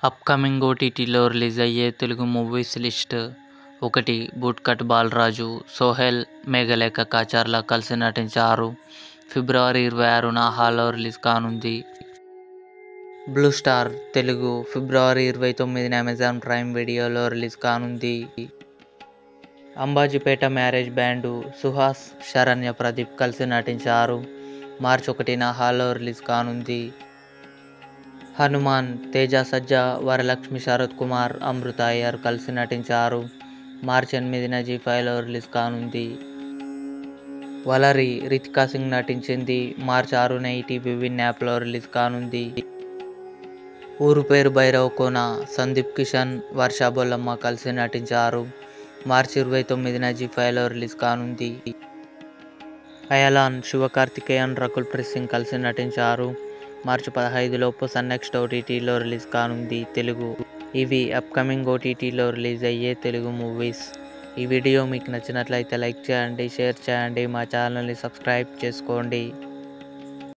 Upcoming ఓటీటీలో release అయ్యే Telugu movies list. 1. Bootcut Balaraju, Sohel, Meghalekha Kacharla కలిసి నటించారు. ఫిబ్రవరి 26న హాల్లో రిలీజ్ కానుంది. బ్లూ స్టార్ తెలుగు ఫిబ్రవరి 29న అమెజాన్ ప్రైమ్ వీడియోలో రిలీజ్ కానుంది. అంబాజీపేట మ్యారేజ్ బ్యాండు సుహాస్, శరణ్య ప్రదీప్ కలిసి నటించారు. మార్చి 1న హాల్లో రిలీజ్ కానుంది. హనుమాన్ తేజ సజ్జా, వరలక్ష్మి శరత్ కుమార్, అమృత అయ్యర్ కలిసి నటించారు. మార్చి 8న జీ5లో రిలీజ్ కానుంది. వలరి రితికా సింగ్ నటించింది. మార్చి 6న ఈటీవీ విన్ యాప్లో రిలీజ్ కానుంది. ఊరు పేరు భైరవ్ కోన సందీప్ కిషన్, వర్ష బొల్లమ్మ కలిసి నటించారు. మార్చి 29న జీ5లో రిలీజ్ కానుంది. అయలాన్ శివకార్తికేయన్, రకుల్ ప్రీత్ సింగ్ కలిసి నటించారు. మార్చి 15లోపు సన్ నెక్స్ట్ ఓటీటీలో రిలీజ్ కానుంది. తెలుగు. ఇవి అప్కమింగ్ ఓటీటీలో రిలీజ్ అయ్యే తెలుగు మూవీస్. ఈ వీడియో మీకు నచ్చినట్లయితే లైక్ చేయండి, షేర్ చేయండి, మా ఛానల్ని సబ్స్క్రైబ్ చేసుకోండి.